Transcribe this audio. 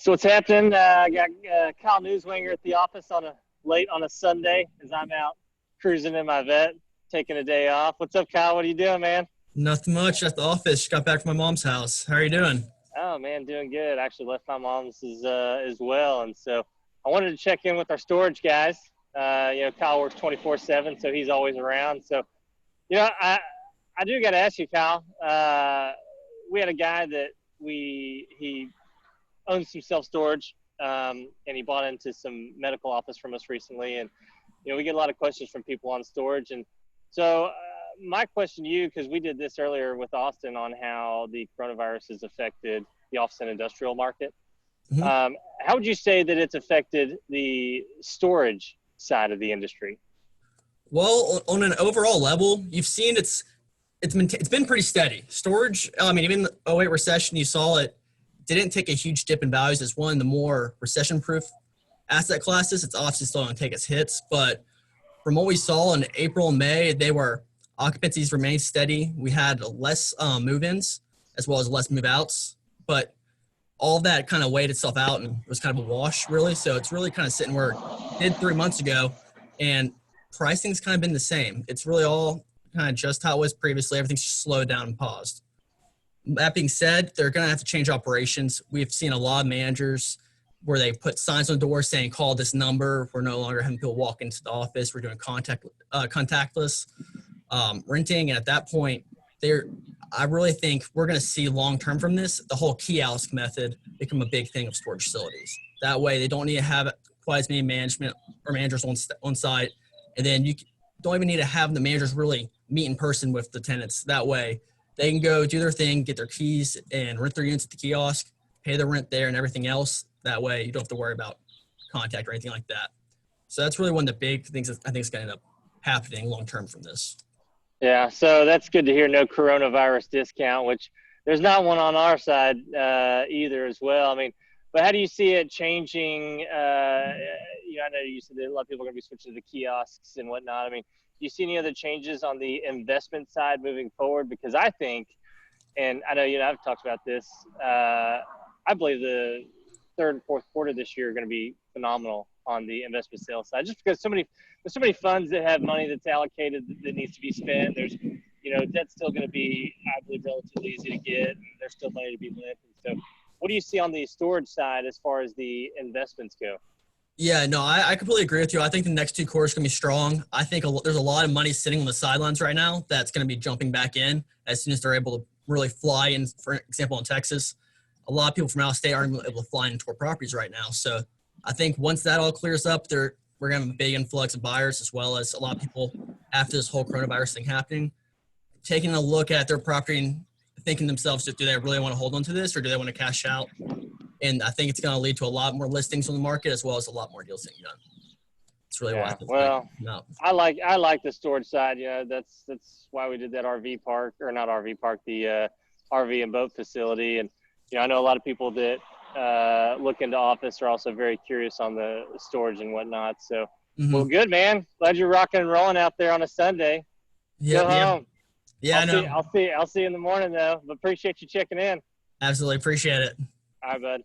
So what's happening? I got Kyle Newswanger at the office late on a Sunday as I'm out cruising in my vet, taking a day off. What's up, Kyle? What are you doing, man? Nothing much at the office. Just got back from my mom's house. How are you doing? Oh man, doing good. I actually left my mom's as well, and so I wanted to check in with our storage guys. Kyle works 24/7, so he's always around. So, I do got to ask you, Kyle. We had a guy that he owns some self-storage, and he bought into some medical office from us recently. And, we get a lot of questions from people on storage. And so my question to you, because we did this earlier with Austin on how the coronavirus has affected the office and industrial market. Mm-hmm. How would you say that it's affected the storage side of the industry? Well, on an overall level, you've seen it's been pretty steady. Storage, even the '08 recession, you saw it didn't take a huge dip in values. It's one of the more recession-proof asset classes. It's obviously still going to take its hits, but from what we saw in April and May, occupancies remained steady. We had less move-ins as well as less move-outs, but all that kind of weighed itself out and was kind of a wash, really. So it's really kind of sitting where it did 3 months ago, and pricing's kind of been the same. It's really all kind of just how it was previously. Everything's just slowed down and paused. That being said, they're going to have to change operations. We've seen a lot of managers where they put signs on the door saying, call this number. We're no longer having people walk into the office. We're doing contactless renting. And at that point, I really think we're going to see long-term from this, the whole kiosk method become a big thing of storage facilities. That way, they don't need to have quite as many managers on site. And then you don't even need to have the managers really meet in person with the tenants. That way, they can go do their thing, get their keys, and rent their units at the kiosk, pay the rent there and everything else. That way, you don't have to worry about contact or anything like that. So that's really one of the big things that I think is going to end up happening long-term from this. Yeah, so that's good to hear. No coronavirus discount, which there's not one on our side either as well. But how do you see it changing? I know you said that a lot of people are going to be switching to the kiosks and whatnot. Do you see any other changes on the investment side moving forward? Because I think, and I know I've talked about this, I believe the third and fourth quarter this year are going to be phenomenal on the investment sales side, just because there's so many funds that have money that's allocated that needs to be spent. There's, debt's still going to be, I believe, relatively easy to get, and there's still money to be lent. And so what do you see on the storage side as far as the investments go? Yeah, no, I completely agree with you. I think the next 2 quarters are going to be strong. I think there's a lot of money sitting on the sidelines right now that's going to be jumping back in as soon as they're able to really fly in. For example, in Texas, a lot of people from out of state aren't able to fly into our properties right now. So I think once that all clears up, we're going to have a big influx of buyers, as well as a lot of people after this whole coronavirus thing happening, taking a look at their property and thinking to themselves, do they really want to hold on to this or do they want to cash out? And I think it's going to lead to a lot more listings on the market, as well as a lot more deals getting done. It's really what I think. Well, I like the storage side. That's why we did that RV park, or not RV park, the RV and boat facility. And I know a lot of people that look into office are also very curious on the storage and whatnot. So, Well, good, man. Glad you're rocking and rolling out there on a Sunday. Go home. Yeah, I know. I'll see you in the morning though. But appreciate you checking in. Absolutely appreciate it. All right, bud.